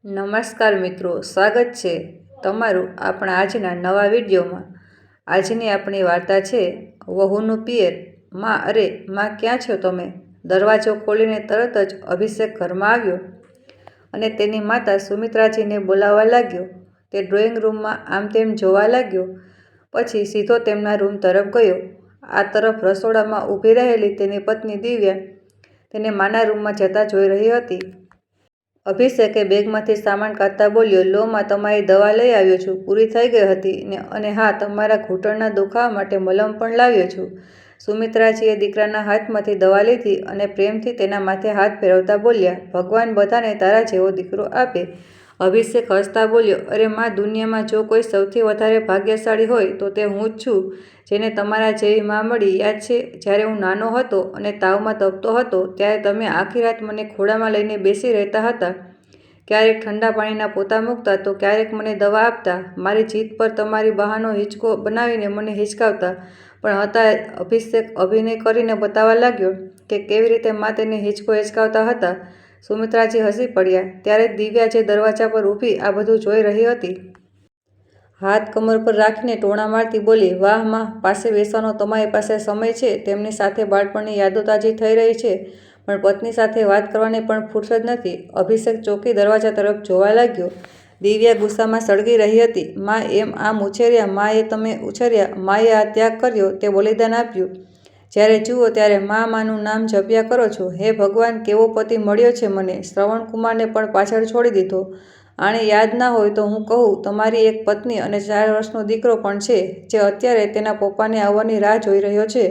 નમસ્કાર મિત્રો, સ્વાગત છે તમારું આપણા આજના નવા વિડીયોમાં। આજની આપણી વાર્તા છે વહુનું પિયર। માં, અરે માં, ક્યાં છો તમે? દરવાજો ખોલીને તરત જ અભિષેક ઘરમાં આવ્યો અને તેની માતા સુમિત્રાજીને બોલાવવા લાગ્યો। તે ડ્રોઈંગ રૂમમાં આમ તેમ જોવા લાગ્યો, પછી સીધો તેમના રૂમ તરફ ગયો। આ તરફ રસોડામાં ઊભી રહેલી તેની પત્ની દિવ્યા તેને માના રૂમમાં જતા જોઈ રહી હતી। અભિષેકે બેગમાંથી સામાન કાઢતા બોલ્યો, લો માં, તમારી દવા લઈ આવ્યો છું, પૂરી થઈ ગઈ હતી ને, અને હા, તમારા ઘૂંટણના દુખાવા માટે મલમ પણ લાવ્યો છું। સુમિત્રાજીએ દીકરાના હાથમાંથી દવા લીધી અને પ્રેમથી તેના માથે હાથ ફેરવતા બોલ્યા, ભગવાન બધાને તારા જેવો દીકરો આપે। અભિષેક હસતા બોલ્યો, અરે માં, દુનિયામાં જો કોઈ સૌથી વધારે ભાગ્યશાળી હોય તો તે હું જ છું, જેને તમારા જેવી માં મળી। યાદ છે જ્યારે હું નાનો હતો અને તાવમાં તપતો હતો ત્યારે તમે આખી રાત મને ખોળામાં લઈને બેસી રહેતા હતા, ક્યારેક ઠંડા પાણીના પોતા મૂકતા તો ક્યારેક મને દવા આપતા, મારી જીદ પર તમારી બહાનો હિંચકો બનાવીને મને હિંચકાવતા પણ હતા। અભિષેક અભિનય કરીને બતાવવા લાગ્યો કે કેવી રીતે માં તેને હિંચકાવતા હતા। સુમિત્રાજી હસી પડ્યા। ત્યારે દિવ્યા જે દરવાજા પર ઊભી આ બધું જોઈ રહી હતી, હાથ કમર પર રાખીને ટોણા મારતી બોલી, વાહ માં, પાસે બેસવાનો તમારી પાસે સમય છે, તેમની સાથે બાળપણની યાદો તાજી થઈ રહી છે, પણ પત્ની સાથે વાત કરવાની પણ ફુરસદ નથી। અભિષેક ચોકી દરવાજા તરફ જોવા લાગ્યો। દિવ્યા ગુસ્સામાં સળગી રહી હતી, માં એમ આમ ઉછેર્યા, માએ તમે ઉછેર્યા, માએ આ ત્યાગ કર્યો, તે બલિદાન આપ્યું, જ્યારે જુઓ ત્યારે માનું નામ જપ્યા કરો છો। હે ભગવાન, કેવો પતિ મળ્યો છે મને, શ્રવણકુમારને પણ પાછળ છોડી દીધો। આને યાદ ના હોય તો હું કહું, તમારી એક પત્ની અને 4 વર્ષનો દીકરો પણ છે, જે અત્યારે તેના પપ્પાને આવવાની રાહ જોઈ રહ્યો છે।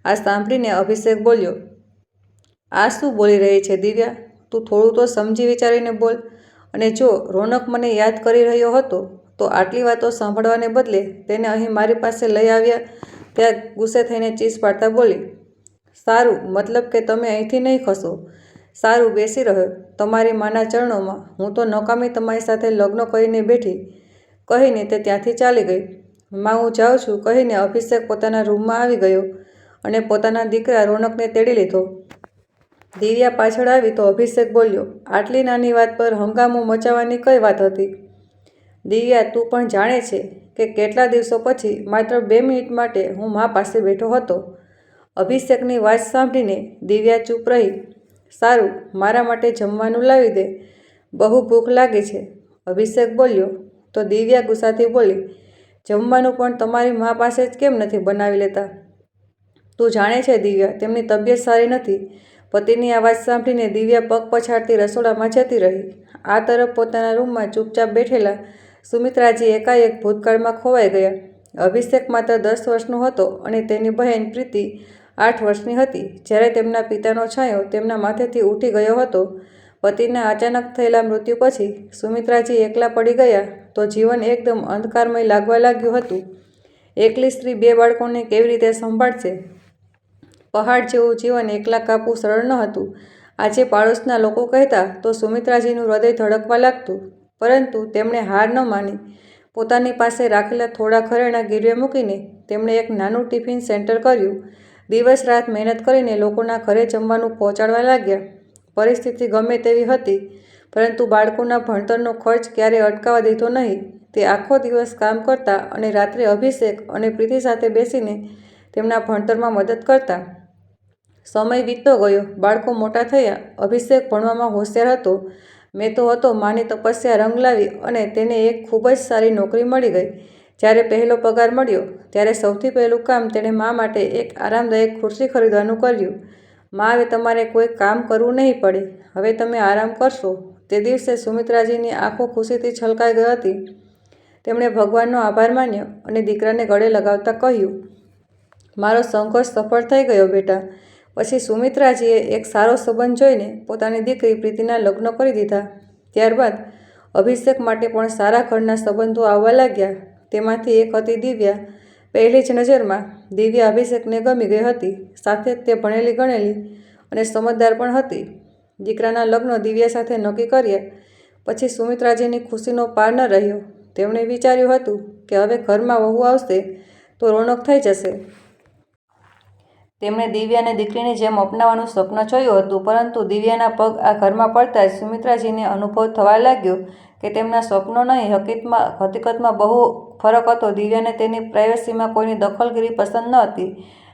આ સાંભળીને અભિષેક બોલ્યો, આ શું બોલી રહી છે દિવ્યા, તું થોડું તો સમજી વિચારીને બોલ। અને જો રોનક મને યાદ કરી રહ્યો હતો તો આટલી વાતો સાંભળવાને બદલે તેને અહીં મારી પાસે લઈ આવ્યા। ત્યાં ગુસ્સે થઈને ચીસ પાડતા બોલી, સારું, મતલબ કે તમે અહીંથી નહીં ખસો? સારું, બેસી રહ્યો તમારી માના ચરણોમાં, હું તો નકામી તમારી સાથે લગ્ન કરીને બેઠી, કહીને તે ત્યાંથી ચાલી ગઈ। માં, હું જાઉં છું, કહીને અભિષેક પોતાના રૂમમાં આવી ગયો અને પોતાના દીકરા રોનકને તેડી લીધો। દિવ્યા પાછળ આવી તો અભિષેક બોલ્યો, આટલી નાની વાત પર હંગામો મચાવવાની કઈ વાત હતી? દિવ્યા, તું પણ જાણે છે કે કેટલા દિવસો પછી માત્ર 2 મિનિટ માટે હું માં પાસે બેઠો હતો। અભિષેકની વાત સાંભળીને દિવ્યા ચૂપ રહી। સારું, મારા માટે જમવાનું લાવી દે, બહુ ભૂખ લાગી છે, અભિષેક બોલ્યો। તો દિવ્યા ગુસ્સાથી બોલી, જમવાનું પણ તમારી માં પાસે જ કેમ નથી બનાવી લેતા? તું જાણે છે દિવ્યા, તેમની તબિયત સારી નથી। પતિની આ વાત સાંભળીને દિવ્યા પગ પછાડતી રસોડામાં જતી રહી। આ તરફ પોતાના રૂમમાં ચૂપચાપ બેઠેલા સુમિત્રાજી એકાએક ભૂતકાળમાં ખોવાઈ ગયા। અભિષેક માત્ર 10 વર્ષનો હતો અને તેની બહેન પ્રીતિ 8 વર્ષની હતી જ્યારે તેમના પિતાનો છાંયો તેમના માથેથી ઉઠી ગયો હતો। પતિના અચાનક થયેલા મૃત્યુ પછી સુમિત્રાજી એકલા પડી ગયા તો જીવન એકદમ અંધકારમય લાગવા લાગ્યું હતું। એકલી સ્ત્રી 2 બાળકોને કેવી રીતે સંભાળશે? પહાડ જેવું જીવન એકલા કાપવું સરળ ન હતું। આજે પાડોશના લોકો કહેતા તો સુમિત્રાજીનું હૃદય ધડકવા લાગતું, પરંતુ તેમણે હાર ન માની। પોતાની પાસે રાખેલા થોડા ઘરેણાં ગીરવે મૂકીને તેમણે એક નાનું ટિફિન સેન્ટર કર્યું। દિવસ રાત મહેનત કરીને લોકોના ઘરે જમવાનું પહોંચાડવા લાગ્યા। પરિસ્થિતિ ગમે તેવી હતી, પરંતુ બાળકોના ભણતરનો ખર્ચ ક્યારેય અટકાવવા દીધો નહીં। તે આખો દિવસ કામ કરતા અને રાત્રે અભિષેક અને પ્રીતિ સાથે બેસીને તેમના ભણતરમાં મદદ કરતા। સમય વીતતો ગયો, બાળકો મોટા થયા, અભિષેક ભણવામાં હોશિયાર હતો, મેં તો હતો માની તપસ્યા રંગ લાવી અને તેને એક ખૂબ જ સારી નોકરી મળી ગઈ। જ્યારે પહેલો પગાર મળ્યો ત્યારે સૌથી પહેલું કામ તેણે મા માટે એક આરામદાયક ખુરશી ખરીદવાનું કર્યું। માં, હવે તમારે કોઈ કામ કરવું નહીં પડે, હવે તમે આરામ કરશો। તે દિવસે સુમિત્રાજીની આંખો ખુશીથી છલકાઈ ગઈ હતી। તેમણે ભગવાનનો આભાર માન્યો અને દીકરાને ગળે લગાવતા કહ્યું, મારો સંઘર્ષ સફળ થઈ ગયો બેટા। પછી સુમિત્રાજીએ એક સારો સંબંધ જોઈને પોતાની દીકરી પ્રીતિના લગ્ન કરી દીધા। ત્યારબાદ અભિષેક માટે પણ સારા ઘરના સંબંધો આવવા લાગ્યા। તેમાંથી એક હતી દિવ્યા। પહેલી જ નજરમાં દિવ્યા અભિષેકને ગમી ગઈ હતી, સાથે જ તે ભણેલી ગણેલી અને સમજદાર પણ હતી। દીકરાના લગ્ન દિવ્યા સાથે નક્કી કર્યા પછી સુમિત્રાજીની ખુશીનો પાર ન રહ્યો। તેમણે વિચાર્યું હતું કે હવે ઘરમાં વહુ આવશે તો રોનક થઈ જશે। તેમણે દિવ્યાને દીકરીની જેમ અપનાવવાનું સ્વપ્ન જોયું હતું, પરંતુ દિવ્યાના પગ આ ઘરમાં પડતા જ સુમિત્રાજીને અનુભવ થવા લાગ્યો કે તેમના સ્વપ્નો નહીં, હકીકતમાં બહુ ફરક હતો. દિવ્યાને તેની પ્રાઇવસીમાં કોઈની દખલગીરી પસંદ ન હતી,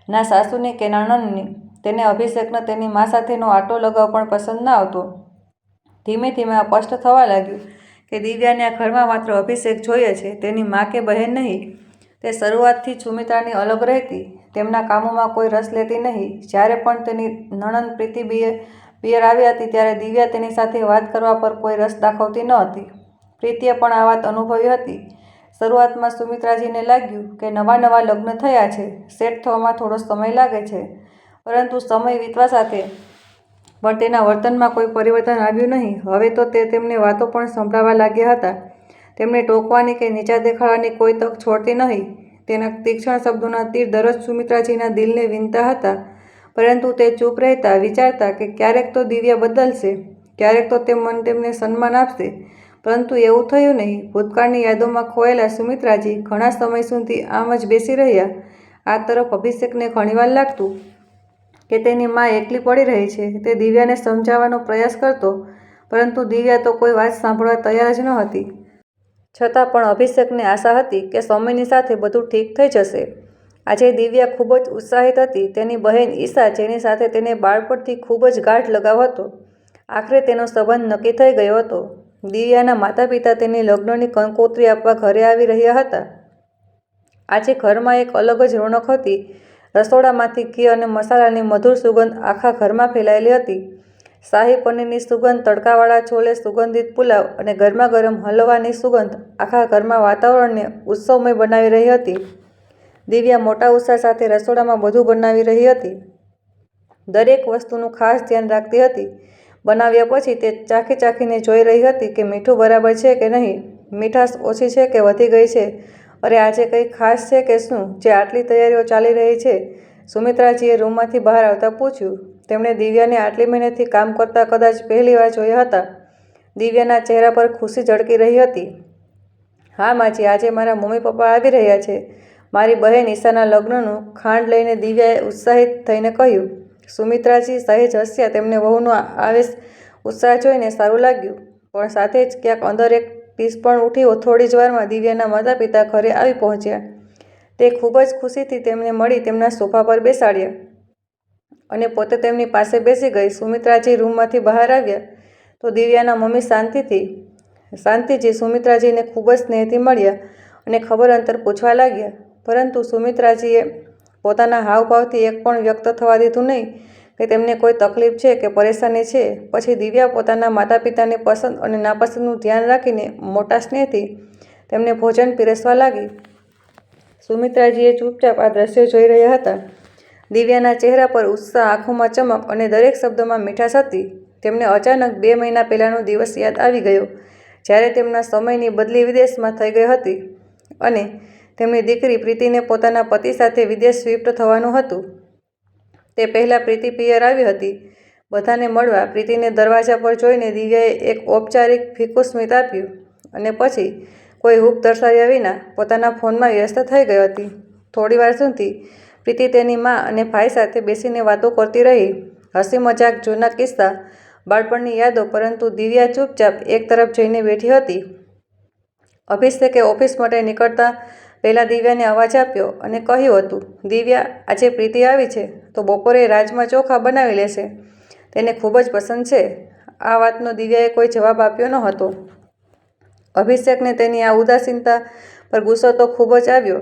ના સાસુની કે નણંદની. તેને અભિષેકને તેની મા સાથેનો આટો લગાવ પણ પસંદ ન આવતો. ધીમે ધીમે આ સ્પષ્ટ થવા લાગ્યું કે દિવ્યાને આ ઘરમાં માત્ર અભિષેક જોઈએ છે, તેની મા કે બહેન નહીં. તે શરૂઆતથી જ સુમિત્રાની અલગ રહેતી, તેમના કામોમાં કોઈ રસ લેતી નહીં. જ્યારે પણ તેની નણંદ પ્રીતિ પિયર આવી હતી ત્યારે દિવ્યા તેની સાથે વાત કરવા પર કોઈ રસ દાખવતી ન હતી. પ્રીતિએ પણ આ વાત અનુભવી હતી. શરૂઆતમાં સુમિત્રાજીને લાગ્યું કે નવા લગ્ન થયા છે, સેટ થવામાં થોડો સમય લાગે છે, પરંતુ સમય વીતવા સાથે પણ તેના વર્તનમાં કોઈ પરિવર્તન આવ્યું નહીં. હવે તો તે તેમને વાતો પણ સંભળાવા લાગ્યા હતા. તેમને ટોકવાની કે નીચા દેખાડવાની કોઈ તક છોડતી નહીં. તેના તીક્ષ્ણ શબ્દોના તીર દરરોજ સુમિત્રાજીના દિલને વીંધતા હતા, પરંતુ તે ચૂપ રહેતા, વિચારતા કે ક્યારેક તો દિવ્યા બદલશે, ક્યારેક તો તે મન તેમને સન્માન આપશે. પરંતુ એવું થયું નહીં. ભૂતકાળની યાદોમાં ખોયેલા સુમિત્રાજી ઘણા સમય સુધી આમ જ બેસી રહ્યા. આ તરફ અભિષેકને ઘણીવાર લાગતું કે તેની મા એકલી પડી રહી છે. તે દિવ્યાને સમજાવવાનો પ્રયાસ કરતો, પરંતુ દિવ્યા તો કોઈ વાત સાંભળવા તૈયાર જ ન હતી. છતાં પણ અભિષેકને આશા હતી કે સમયની સાથે બધું ઠીક થઈ જશે. આજે દિવ્યા ખૂબ જ ઉત્સાહિત હતી. તેની બહેન ઈશા, જેની સાથે તેને બાળપણથી ખૂબ જ ગાઢ લગાવ હતો, આખરે તેનો સંબંધ નક્કી થઈ ગયો હતો. દિવ્યાના માતા પિતા તેની લગ્નની કંકોત્રી આપવા ઘરે આવી રહ્યા હતા. આજે ઘરમાં એક અલગ જ રોનક હતી. રસોડામાંથી ઘી અને મસાલાની મધુર સુગંધ આખા ઘરમાં ફેલાયેલી હતી. શાહી પનીરની સુગંધ, તડકાવાળા છોલે, સુગંધિત પુલાવ અને ગરમાગરમ હલવાની સુગંધ આખા ઘરમાં વાતાવરણને ઉત્સવમય બનાવી રહી હતી. દિવ્યા મોટા ઉત્સાહ સાથે રસોડામાં બધું બનાવી રહી હતી. દરેક વસ્તુનું ખાસ ધ્યાન રાખતી હતી. બનાવ્યા પછી તે ચાખીને જોઈ રહી હતી કે મીઠું બરાબર છે કે નહીં, મીઠાશ ઓછી છે કે વધી ગઈ છે, અરે આજે કંઈ ખાસ છે કે શું, જે આટલી તૈયારીઓ ચાલી રહી છે? સુમિત્રાજીએ રૂમમાંથી બહાર આવતા પૂછ્યું. તેમણે દિવ્યાને આટલી મહેનતથી કામ કરતા કદાચ પહેલીવાર જોયા હતા. દિવ્યાના ચહેરા પર ખુશી ઝળકી રહી હતી. હા માજી, આજે મારા મમ્મી પપ્પા આવી રહ્યા છે. મારી બહેન ઈશાના લગ્નનું ખાંડ લઈને દિવ્યાએ ઉત્સાહિત થઈને કહ્યું. સુમિત્રાજી સહેજ હસ્યા. તેમને વહુનો આવેશ, ઉત્સાહ જોઈને સારું લાગ્યું, પણ સાથે જ ક્યાંક અંદર એક ટીસ પણ ઉઠી. થોડી જ વારમાં દિવ્યાના માતા પિતા ઘરે આવી પહોંચ્યા. તે ખૂબ જ ખુશીથી તેમને મળી તેમના સોફા પર બેસાડ્યા અને પોતે તેમની પાસે બેસી ગઈ. સુમિત્રાજી રૂમમાંથી બહાર આવ્યા તો દિવ્યાના મમ્મી શાંતિજી સુમિત્રાજીને ખૂબ જ સ્નેહથી મળ્યા અને ખબર અંતર પૂછવા લાગ્યા, પરંતુ સુમિત્રાજીએ પોતાના હાવભાવથી એક પણ વ્યક્ત થવા દીધું નહીં કે તેમને કોઈ તકલીફ છે કે પરેશાની છે. પછી દિવ્યા પોતાના માતા પિતાની પસંદ અને નાપસંદનું ધ્યાન રાખીને મોટા સ્નેહથી તેમને ભોજન પીરસવા લાગી. સુમિત્રાજીએ ચૂપચાપ આ દ્રશ્ય જોઈ રહ્યા હતા. દિવ્યાના ચહેરા પર ઉત્સાહ, આંખોમાં ચમક અને દરેક શબ્દોમાં મીઠાશ હતી. તેમને અચાનક 2 મહિના પહેલાંનો દિવસ યાદ આવી ગયો, જ્યારે તેમના સમયની બદલી વિદેશમાં થઈ ગઈ હતી અને તેમની દીકરી પ્રીતિને પોતાના પતિ સાથે વિદેશ શિફ્ટ થવાનું હતું. તે પહેલાં પ્રીતિ પિયર આવી હતી બધાને મળવા. પ્રીતિને દરવાજા પર જોઈને દિવ્યાએ એક ઔપચારિક ફીકું સ્મિત આપ્યું અને પછી કોઈ હૂંફ દર્શાવ્યા વિના પોતાના ફોનમાં વ્યસ્ત થઈ ગઈ હતી. થોડીવાર સુધી પ્રીતિ તેની મા અને ભાઈ સાથે બેસીને વાતો કરતી રહી. હસી મજાક, જૂના કિસ્સા, બાળપણની યાદો, પરંતુ દિવ્યા ચૂપચાપ એક તરફ જઈને બેઠી હતી. અભિષેકે ઓફિસ માટે નીકળતા પહેલાં દિવ્યાને અવાજ આપ્યો અને કહ્યું હતું, દિવ્યા, આજે પ્રીતિ આવી છે તો બપોરે રાજમા ચોખા બનાવી લેશે. તેને ખૂબ જ પસંદ છે. આ વાતનો દિવ્યાએ કોઈ જવાબ આપ્યો ન હતો. અભિષેકને તેની આ ઉદાસીનતા પર ગુસ્સો તો ખૂબ જ આવ્યો,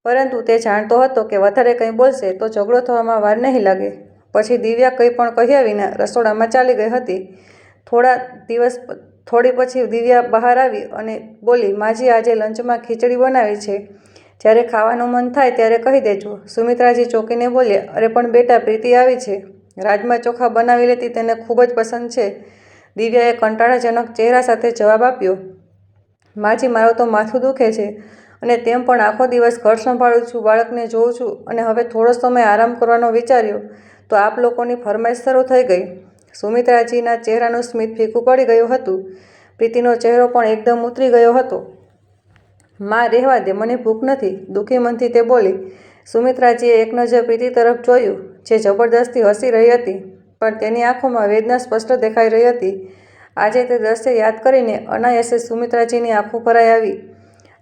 પરંતુ તે જાણતો હતો કે વધારે કંઈ બોલશે તો ઝઘડો થવામાં વાર નહીં લાગે. પછી દિવ્યા કંઈ પણ કહ્યા વિના રસોડામાં ચાલી ગઈ હતી. થોડી પછી દિવ્યા બહાર આવી અને બોલી, માજી, આજે લંચમાં ખીચડી બનાવી છે. જ્યારે ખાવાનું મન થાય ત્યારે કહી દેજો. સુમિત્રાજી ચોંકીને બોલ્યા, અરે પણ બેટા, પ્રીતિ આવી છે. રાજમા ચોખા બનાવી લેતી, તેને ખૂબ જ પસંદ છે. દિવ્યાએ કંટાળાજનક ચહેરા સાથે જવાબ આપ્યો, માજી, મારું તો માથું દુખે છે અને તેમ પણ આખો દિવસ ઘર સંભાળું છું, બાળકને જોઉં છું અને હવે થોડો સમય આરામ કરવાનો વિચાર્યો તો આપ લોકોની ફરમાઈશ શરૂ થઈ ગઈ. સુમિત્રાજીના ચહેરાનું સ્મિત ફીકું પડી ગયું હતું. પ્રીતિનો ચહેરો પણ એકદમ ઉતરી ગયો હતો. માં, રહેવા દે, મને ભૂખ નથી, દુઃખી મનથી તે બોલી. સુમિત્રાજીએ એક નજર પ્રીતિ તરફ જોયું, જે જબરદસ્તી હસી રહી હતી, પણ તેની આંખોમાં વેદના સ્પષ્ટ દેખાઈ રહી હતી. આજે તે દ્રશ્ય યાદ કરીને અનાયાસે સુમિત્રાજીની આંખો ભરાઈ આવી.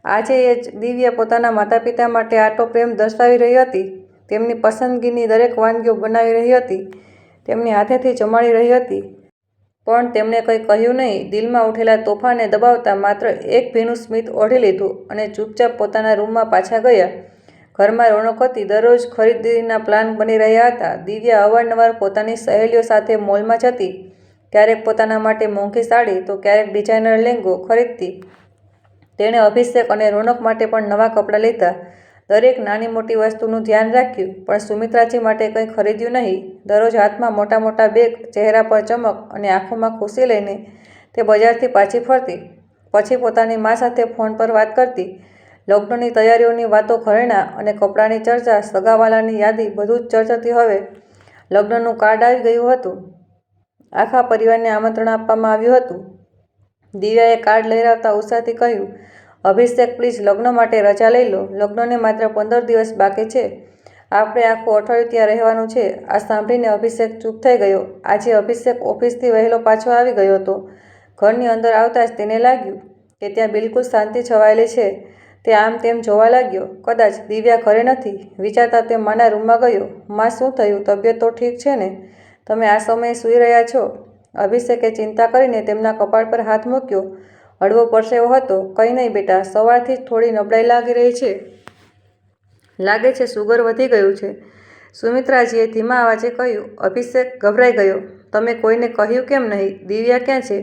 આજે એ જ દિવ્યા પોતાના માતા પિતા માટે આટલો પ્રેમ દર્શાવી રહી હતી. તેમની પસંદગીની દરેક વાનગીઓ બનાવી રહી હતી, તેમની હાથેથી જમાડી રહી હતી. પણ તેમણે કંઈ કહ્યું નહીં. દિલમાં ઉઠેલા તોફાનને દબાવતા માત્ર એક ભીનું સ્મિત ઓઢી લીધું અને ચૂપચાપ પોતાના રૂમમાં પાછા ગયા. ઘરમાં રોનક હતી. દરરોજ ખરીદીના પ્લાન બની રહ્યા હતા. દિવ્યા અવારનવાર પોતાની સહેલીઓ સાથે મોલમાં જતી, ક્યારેક પોતાના માટે મોંઘી સાડી તો ક્યારેક ડિઝાઇનર લહેંગો ખરીદતી. તેણે અભિષેક અને રોનક માટે પણ નવા કપડાં લીધા. દરેક નાની મોટી વસ્તુનું ધ્યાન રાખ્યું, પણ સુમિત્રાજી માટે કંઈ ખરીદ્યું નહીં. દરરોજ હાથમાં મોટા મોટા બેગ, ચહેરા પર ચમક અને આંખોમાં ખુશી લઈને તે બજારથી પાછી ફરતી. પછી પોતાની મા સાથે ફોન પર વાત કરતી. લગ્નની તૈયારીઓની વાતો, ઘરેણાં અને કપડાંની ચર્ચા, સગાવાલાની યાદી, બધું જ ચર્ચાથી હવે લગ્નનું કાર્ડ આવી ગયું હતું. આખા પરિવારને આમંત્રણ આપવામાં આવ્યું હતું. દિવ્યાએ કાર્ડ લહેરાવતા ઉત્સાહથી કહ્યું, અભિષેક પ્લીઝ લગ્ન માટે રજા લઈ લો. લગ્નને માત્ર 15 દિવસ બાકી છે. આપણે આખું અઠવાડિયું ત્યાં રહેવાનું છે. આ સાંભળીને અભિષેક ચૂપ થઈ ગયો. આજે અભિષેક ઓફિસથી વહેલો પાછો આવી ગયો હતો. ઘરની અંદર આવતા જ તેને લાગ્યું કે ત્યાં બિલકુલ શાંતિ છવાયેલી છે. તે આમ તેમ જોવા લાગ્યો. કદાચ દિવ્યા ઘરે નથી. વિચારતા તે માના રૂમમાં ગયો. માં, શું થયું? તબિયત તો ઠીક છે ને? તમે આ સમયે સૂઈ રહ્યા છો? અભિષેકે ચિંતા કરીને તેમના કપાળ પર હાથ મૂક્યો. હળવો પરસેવો હતો. કંઈ નહીં બેટા, સવારથી જ થોડી નબળાઈ લાગી રહી છે. લાગે છે સુગર વધી ગયું છે. સુમિત્રાજીએ ધીમા અવાજે કહ્યું. અભિષેક ગભરાઈ ગયો. તમે કોઈને કહ્યું કેમ નહીં? દિવ્યા ક્યાં છે?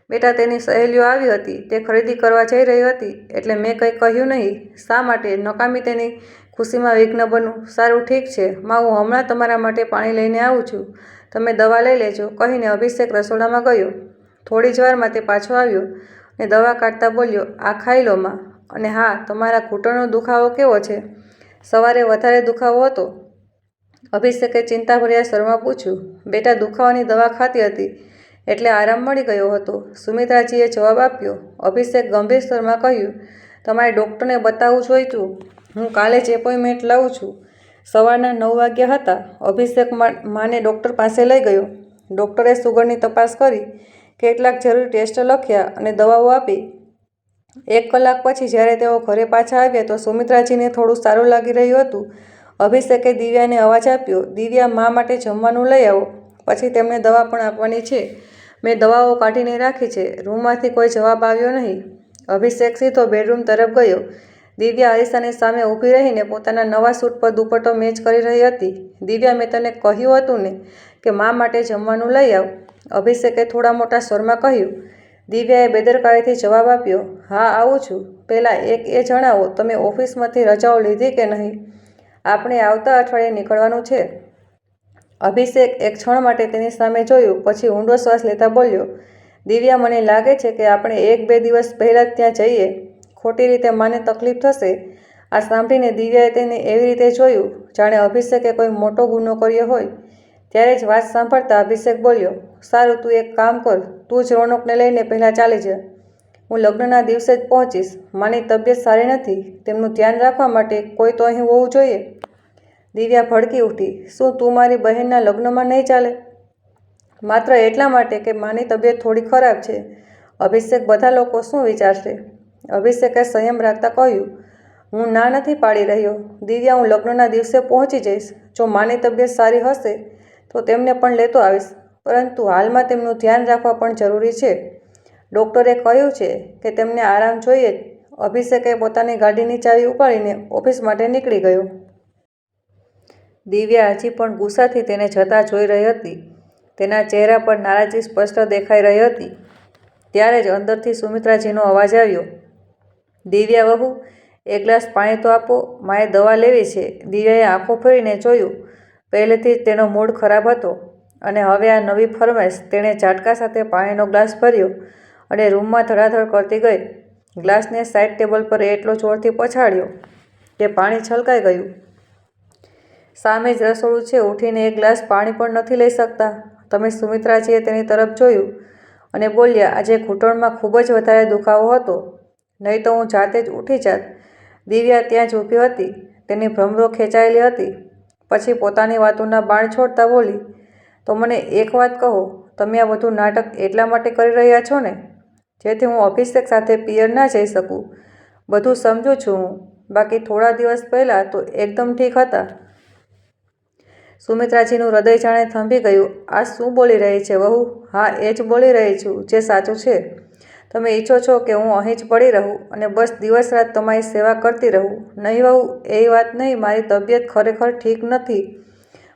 બેટા, તેની સહેલીઓ આવી હતી. તે ખરીદી કરવા જઈ રહી હતી, એટલે મેં કંઈ કહ્યું નહીં. શા માટે નકામી તેની ખુશીમાં વિઘ્ન બનવું? સારું, ઠીક છે માં, હું હમણાં તમારા માટે પાણી લઈને આવું છું. તમે દવા લઈ લેજો, કહીને અભિષેક રસોડામાં ગયો. થોડી જ વારમાં તે પાછો આવ્યો અને દવા કાઢતા બોલ્યો, આ ખાઈ લો માં. અને હા, તમારા ઘૂંટણનો દુખાવો કેવો છે? સવારે વધારે દુખાવો હતો? અભિષેકે ચિંતાભર્યા સ્વરમાં પૂછ્યું. બેટા, દુખાવાની દવા ખાતી હતી એટલે આરામ મળી ગયો હતો, સુમિત્રાજીએ જવાબ આપ્યો. અભિષેક ગંભીર સ્વરમાં કહ્યું, તમારે ડૉક્ટરને બતાવવું જોઈતું. હું કાલે જ એપોઇન્ટમેન્ટ લઉં છું. સવારના 9 વાગ્યા હતા. અભિષેક માને ડૉક્ટર પાસે લઈ ગયો. ડૉક્ટરે સુગરની તપાસ કરી, કેટલાક જરૂરી ટેસ્ટ લખ્યા અને દવાઓ આપી. 1 કલાક પછી જ્યારે તેઓ ઘરે પાછા આવ્યા તો સુમિત્રાજીને થોડું સારું લાગી રહ્યું હતું. અભિષેકે દિવ્યાને અવાજ આપ્યો. દિવ્યા, મા માટે જમવાનું લઈ આવો. પછી તેમને દવા પણ આપવાની છે. મેં દવાઓ કાઢીને રાખી છે. રૂમમાંથી કોઈ જવાબ આવ્યો નહીં. અભિષેક સીધો બેડરૂમ તરફ ગયો. દિવ્યા અરીસાની સામે ઊભી રહીને પોતાના નવા સૂટ પર દુપટ્ટો મેચ કરી રહી હતી. દિવ્યા, મેં તને કહ્યું હતું ને કે મા માટે જમવાનું લઈ આવ. અભિષેકે થોડા મોટા સ્વરમાં કહ્યું. દિવ્યાએ બેદરકારીથી જવાબ આપ્યો. હા, આવું છું. પહેલાં એ જણાવો, તમે ઓફિસમાંથી રજાઓ લીધી કે નહીં? આપણે આવતા અઠવાડિયે નીકળવાનું છે. અભિષેક એક ક્ષણ માટે તેની સામે જોયું, પછી ઊંડો શ્વાસ લેતા બોલ્યો. દિવ્યા, મને લાગે છે કે આપણે 1-2 દિવસ પહેલાં જ ત્યાં જઈએ. ખોટી રીતે માને તકલીફ થશે. આ સાંભળીને દિવ્યાએ તેને એવી રીતે જોયું જાણે અભિષેકે કોઈ મોટો ગુનો કર્યો હોય. ત્યારે જ વાત સાંભળતા અભિષેક બોલ્યો. સારું, તું એક કામ કર, તું જ રોનકને લઈને પહેલાં ચાલી જા. હું લગ્નના દિવસે જ પહોંચીશ. માની તબિયત સારી નથી. તેમનું ધ્યાન રાખવા માટે કોઈ તો અહીં હોવું જોઈએ. દિવ્યા ભડકી ઉઠી. શું તું મારી બહેનના લગ્નમાં નહીં ચાલે? માત્ર એટલા માટે કે માની તબિયત થોડી ખરાબ છે. અભિષેક, બધા લોકો શું વિચારશે? અભિષેકે સંયમ રાખતા કહ્યું. હું ના નથી પાડી રહ્યો. દિવ્યા, હું લગ્નના દિવસે પહોંચી જઈશ. જો માની તબિયત સારી હશે તો તેમને પણ લેતો આવીશ. પરંતુ હાલમાં તેમનું ધ્યાન રાખવા પણ જરૂરી છે. ડૉક્ટરે કહ્યું છે કે તેમને આરામ જોઈએ જ. અભિષેકે પોતાની ગાડીની ચાવી ઉપાડીને ઓફિસ માટે નીકળી ગયો. દિવ્યા હજી પણ ગુસ્સાથી તેને જતા જોઈ રહી હતી. તેના ચહેરા પર નારાજગી સ્પષ્ટ દેખાઈ રહી હતી. ત્યારે જ અંદરથી સુમિત્રાજીનો અવાજ આવ્યો. દિવ્યા વહુ, 1 ગ્લાસ પાણી તો આપો. માએ દવા લેવી છે. દિવ્યાએ આંખો ફેરીને જોયું. પહેલેથી જ તેનો મૂડ ખરાબ હતો અને હવે આ નવી ફરમાઈશ. તેણે ઝાટકા સાથે પાણીનો ગ્લાસ ભર્યો અને રૂમમાં ધડાધડ કરતી ગઈ. ગ્લાસને સાઇડ ટેબલ પર એટલો જોરથી પછાડ્યો કે પાણી છલકાઈ ગયું. સામે જ રસોડું છે. ઉઠીને 1 ગ્લાસ પાણી પણ નથી લઈ શકતા તમે? સુમિત્રાજીએ તેની તરફ જોયું અને બોલ્યા. આજે ઘૂંટણમાં ખૂબ જ વધારે દુખાવો હતો, નહીં તો હું જાતે જ ઉઠી જાત. દિવ્યા ત્યાં જ ઊભી હતી. તેની ભ્રમરો ખેંચાયેલી હતી. પછી પોતાની વાતોના બાણ છોડતા બોલી, તો મને એક વાત કહો, તમે આ બધું નાટક એટલા માટે કરી રહ્યા છો ને, જેથી હું અભિષેક સાથે પિયર ના જઈ શકું? બધું સમજું છું હું, બાકી થોડા દિવસ પહેલાં તો એકદમ ઠીક હતા. સુમિત્રાજીનું હૃદય જાણે થંભી ગયું. આ શું બોલી રહી છે વહુ? હા, એ જ બોલી રહી છું જે સાચું છે. તમે ઈચ્છો છો કે હું અહીં જ પડી રહું અને બસ દિવસ રાત તમારી સેવા કરતી રહું? નહીં વહુ, એ વાત નહીં. મારી તબિયત ખરેખર ઠીક નથી.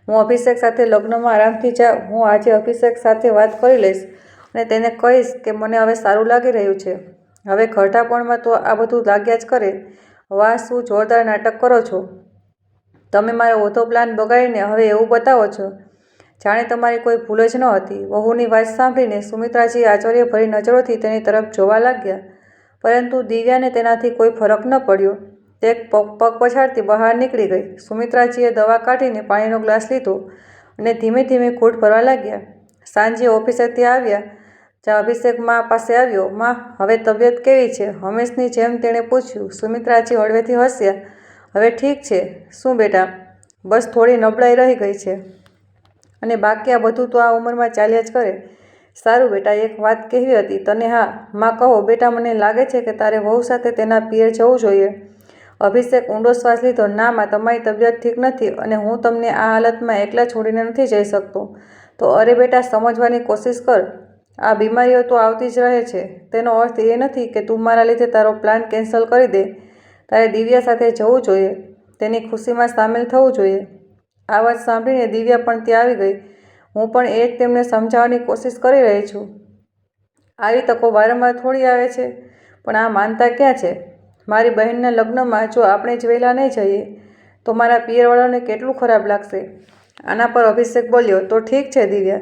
હું અભિષેક સાથે લગ્નમાં આરામથી જાઉં. હું આજે અભિષેક સાથે વાત કરી લઈશ અને તેને કહીશ કે મને હવે સારું લાગી રહ્યું છે. હવે ઘરડાપણમાં તો આ બધું લાગ્યા જ કરે. વાહ, શું જોરદાર નાટક કરો છો તમે! મારો ઓધો પ્લાન બગાડીને હવે એવું બતાવો છો જાણે તમારી કોઈ ભૂલ જ ન હતી. વહુની વાત સાંભળીને સુમિત્રાજી આશ્ચર્યભરી નજરોથી તેની તરફ જોવા લાગ્યા, પરંતુ દિવ્યાને તેનાથી કોઈ ફરક ન પડ્યો. તે પગ પછાડતી બહાર નીકળી ગઈ. સુમિત્રાજીએ દવા કાઢીને પાણીનો ગ્લાસ લીધો અને ધીમે ધીમે ઘૂંટ ભરવા લાગ્યા. સાંજે ઓફિસેથી આવ્યા જ્યાં અભિષેક મા પાસે આવ્યો. માં, હવે તબિયત કેવી છે? હંમેશની જેમ તેણે પૂછ્યું. સુમિત્રાજી હળવેથી હસ્યા. હવે ઠીક છે. શું બેટા? બસ થોડી નબળાઈ રહી ગઈ છે અને બાકી આ બધું તો આ ઉંમરમાં ચાલ્યા જ કરે. સારું બેટા, એક વાત કહેવી હતી તને. હા માં, કહો બેટા. મને લાગે છે કે તારે વહુ સાથે તેના પિયર જવું જોઈએ. અભિષેક ઊંડો શ્વાસ લીધો. ના માં, તમારી તબિયત ઠીક નથી અને હું તમને આ હાલતમાં એકલા છોડીને નથી જઈ શકતો. તો અરે બેટા, સમજવાની કોશિશ કર. આ બીમારીઓ તો આવતી જ રહે છે. તેનો અર્થ એ નથી કે તું મારા લીધે તારો પ્લાન કેન્સલ કરી દે. તારે દિવ્યા સાથે જવું જોઈએ, તેની ખુશીમાં સામેલ થવું જોઈએ. આ વાત સાંભળીને દિવ્યા પણ ત્યાં આવી ગઈ. હું પણ એ જ તેમને સમજાવવાની કોશિશ કરી રહી છું. આવી તકો વારંવાર થોડી આવે છે, પણ આ માનતા ક્યાં છે? મારી બહેનના લગ્નમાં જો આપણે જ વહેલા નહીં જઈએ તો મારા પિયરવાળાને કેટલું ખરાબ લાગશે. આના પર અભિષેક બોલ્યો, તો ઠીક છે દિવ્યા,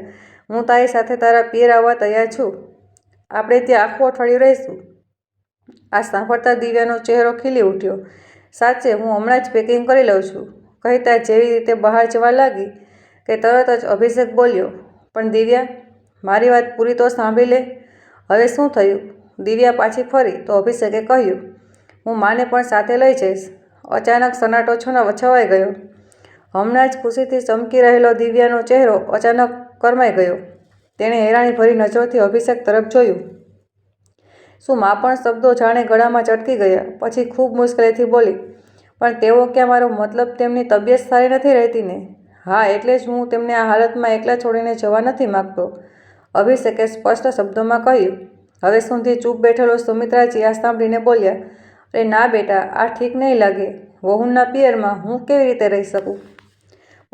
હું તારી સાથે તારા પિયર આવવા તૈયાર છું. આપણે ત્યાં આખું અઠવાડિયું રહીશું. આ સાંભળતા દિવ્યાનો ચહેરો ખીલી ઉઠ્યો. સાચે? હું હમણાં જ પેકિંગ કરી લઉં છું. કહેતા જેવી રીતે બહાર જવા લાગી કે તરત જ અભિષેક બોલ્યો, પણ દિવ્યા, મારી વાત પૂરી તો સાંભળી લે. હવે શું થયું? દિવ્યા પાછી ફરી તો અભિષેકે કહ્યું, હું માને પણ સાથે લઈ જઈશ. અચાનક સન્નાટો છવાઈ ગયો. હમણાં જ ખુશીથી ચમકી રહેલો દિવ્યાનો ચહેરો અચાનક કરમાઈ ગયો. તેણે હેરાનીભરી નજરોથી અભિષેક તરફ જોયું. શું માં પણ શબ્દો જાણે ગળામાં ચટકી ગયા. પછી ખૂબ મુશ્કેલીથી બોલી, પણ તેઓ ક્યાં? મારો મતલબ તેમની તબિયત સારી નથી રહેતી ને? હા, એટલે જ હું તેમને આ હાલતમાં એકલા છોડીને જવા નથી માગતો, અભિષેકે સ્પષ્ટ શબ્દોમાં કહ્યું. હવે સુધી ચૂપ બેઠેલો સુમિત્રાજી આ સાંભળીને બોલ્યા, અરે ના બેટા, આ ઠીક નહીં લાગે. વહુના પિયરમાં હું કેવી રીતે રહી શકું?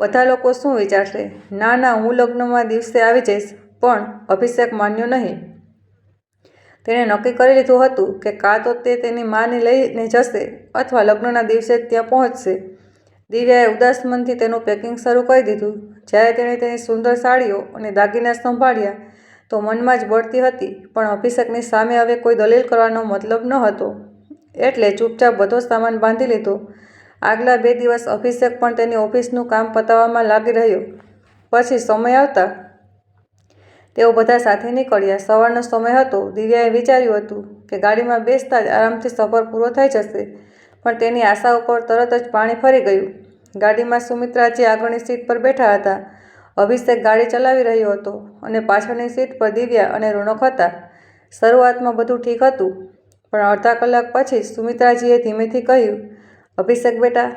બધા લોકો શું વિચારશે? ના ના, હું લગ્નમાં દિવસે આવી જઈશ. પણ અભિષેક માન્યો નહીં. તેણે નક્કી કરી લીધું હતું કે કાં તો તે તેની માને લઈને જશે અથવા લગ્નના દિવસે જ ત્યાં પહોંચશે. દિવ્યાએ ઉદાસ મનથી તેનું પેકિંગ શરૂ કરી દીધું. જ્યારે તેણે તેની સુંદર સાડીઓ અને દાગીના સંભાળ્યા તો મનમાં જ બળતી હતી, પણ અભિષેકની સામે હવે કોઈ દલીલ કરવાનો મતલબ ન હતો. એટલે ચૂપચાપ બધો સામાન બાંધી લીધો. આગલા 2 દિવસ અભિષેક પણ તેની ઓફિસનું કામ પતાવવામાં લાગી રહ્યો. પછી સમય આવતા તેઓ બધા સાથે નીકળ્યા. સવારનો સમય હતો. દિવ્યાએ વિચાર્યું હતું કે ગાડીમાં બેસતા જ આરામથી સફર પૂરો થઈ જશે, પણ તેની આશા ઉપર તરત જ પાણી ફરી ગયું. ગાડીમાં સુમિત્રાજી આગળની સીટ પર બેઠા હતા. અભિષેક ગાડી ચલાવી રહ્યો હતો અને પાછળની સીટ પર દિવ્યા અને રોનક હતા. શરૂઆતમાં બધું ઠીક હતું, પણ અડધા કલાક પછી સુમિત્રાજીએ ધીમેથી કહ્યું, અભિષેક બેટા,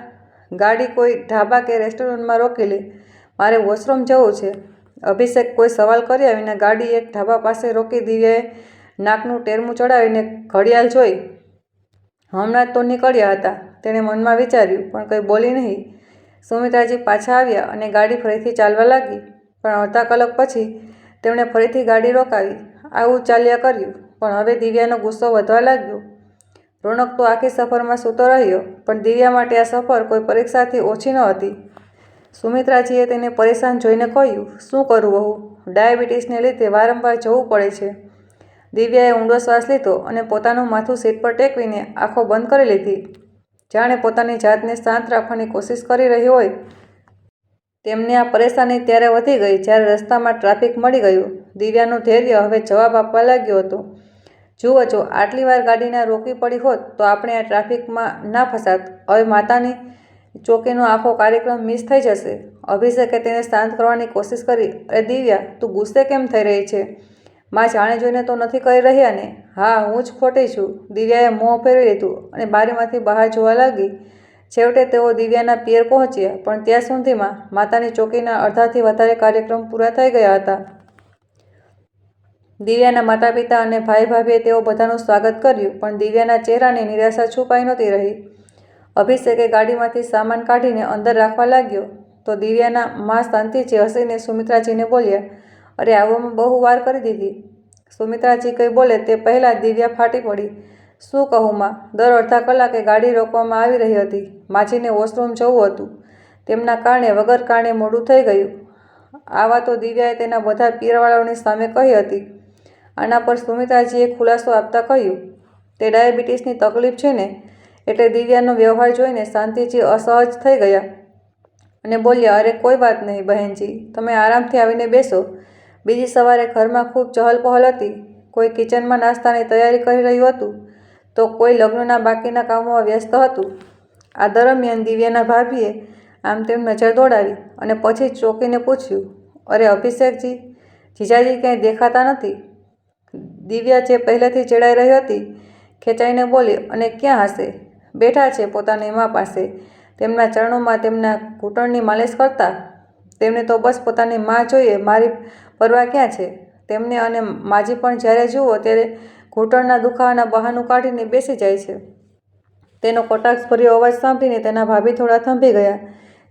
ગાડી કોઈ ઢાબા કે રેસ્ટોરન્ટમાં રોકી લે. મારે વોશરૂમ જવું છે. અભિષેક કોઈ સવાલ કર્યા વિના ગાડી એક ઢાબા પાસે રોકી. દિવ્યાએ નાકનું ટેરમું ચડાવીને ઘડિયાળ જોઈ. હમણાં જ તો નીકળ્યા હતા, તેણે મનમાં વિચાર્યું, પણ કંઈ બોલી નહીં. સુમિત્રાજી પાછા આવ્યા અને ગાડી ફરીથી ચાલવા લાગી, પણ અડધા કલાક પછી તેમણે ફરીથી ગાડી રોકાવી. આવું ચાલ્યા કર્યું, પણ હવે દિવ્યાનો ગુસ્સો વધવા લાગ્યો. રોનક તો આખી સફરમાં સૂતો રહ્યો, પણ દિવ્યા માટે આ સફર કોઈ પરીક્ષાથી ઓછી ન હતી. સુમિત્રાજીએ તેને પરેશાન જોઈને કહ્યું, શું કરું વહુ? ડાયાબિટીસને લીધે વારંવાર જવું પડે છે. દિવ્યાએ ઊંડો શ્વાસ લીધો અને પોતાનું માથું સીટ પર ટેકવીને આંખો બંધ કરી લીધી. જાણે પોતાની જાતને શાંત રાખવાની કોશિશ કરી રહી હોય. તેમને આ પરેશાની ત્યારે વધી ગઈ જ્યારે રસ્તામાં ટ્રાફિક મળી ગયું. દિવ્યાનું ધૈર્ય હવે જવાબ આપવા લાગ્યો હતો. જુઓ, જો આટલી વાર ગાડી ના રોકવી પડી હોત તો આપણે આ ટ્રાફિકમાં ના ફસાત. હવે માતાની ચોકીનો આખો કાર્યક્રમ મિસ થઈ જશે. અભિષેકે તેને શાંત કરવાની કોશિશ કરી. અરે દિવ્યા, તું ગુસ્સે કેમ થઈ રહી છે? માં જાણે જોઈને તો નથી કરી રહ્યા ને? હા, હું જ ખોટી છું. દિવ્યાએ મોં ફેરવી લીધું અને બારીમાંથી બહાર જોવા લાગી. છેવટે તેઓ દિવ્યાના પિયર પહોંચ્યા, પણ ત્યાં સુધીમાં માતાની ચોકીના અડધાથી વધારે કાર્યક્રમ પૂરા થઈ ગયા હતા. દિવ્યાના માતા પિતા અને ભાઈ ભાભીએ તેઓ બધાનું સ્વાગત કર્યું, પણ દિવ્યાના ચહેરાની નિરાશા છુપાઈ નહોતી રહી. અભિષેકે ગાડીમાંથી સામાન કાઢીને અંદર રાખવા લાગ્યો તો દિવ્યાના મા શાંતિજી હસીને સુમિત્રાજીને બોલ્યા, અરે આવવામાં બહુ વાર કરી દીધી. સુમિત્રાજી કંઈ બોલે તે પહેલાં દિવ્યા ફાટી પડી. શું કહું માં? દર અડધા કલાકે ગાડી રોકવામાં આવી રહી હતી. માજીને વોશરૂમ જવું હતું. તેમના કારણે વગર કારણે મોડું થઈ ગયું. આ વાતો દિવ્યાએ તેના બધા પિયરવાળાઓની સામે કહી હતી. આના પર સુમિત્રાજીએ ખુલાસો આપતા કહ્યું, તે ડાયાબિટીસની તકલીફ છે ને? એટલે દિવ્યાનો વ્યવહાર જોઈને શાંતિજી અસહજ થઈ ગયા અને બોલ્યા, અરે કોઈ વાત નહીં બહેનજી, તમે આરામથી આવીને બેસો. બીજી સવારે ઘરમાં ખૂબ ચહલપહલ હતી. કોઈ કિચનમાં નાસ્તાની તૈયારી કરી રહ્યું હતું તો કોઈ લગ્નના બાકીના કામોમાં વ્યસ્ત હતું. આ દરમિયાન દિવ્યાના ભાભીએ આમ તેમ નજર દોડાવી અને પછી ચોકીને પૂછ્યું, અરે અભિષેકજી, જીજાજી ક્યાંય દેખાતા નથી. દિવ્યા જે પહેલેથી ચડાઈ રહી હતી ખેંચાઈને બોલી, અને ક્યાં હશે? બેઠા છે પોતાની મા પાસે, તેમના ચરણોમાં તેમના ઘૂંટણની માલિશ કરતા. તેમને તો બસ પોતાની મા જોઈએ, મારી પરવા ક્યાં છે તેમને. અને માજી પણ જ્યારે જુઓ ત્યારે ઘૂંટણના દુખાવાના બહાનું કાઢીને બેસી જાય છે. તેનો કટાક્ષભર્યો અવાજ સાંભળીને તેના ભાભી થોડા થંભી ગયા.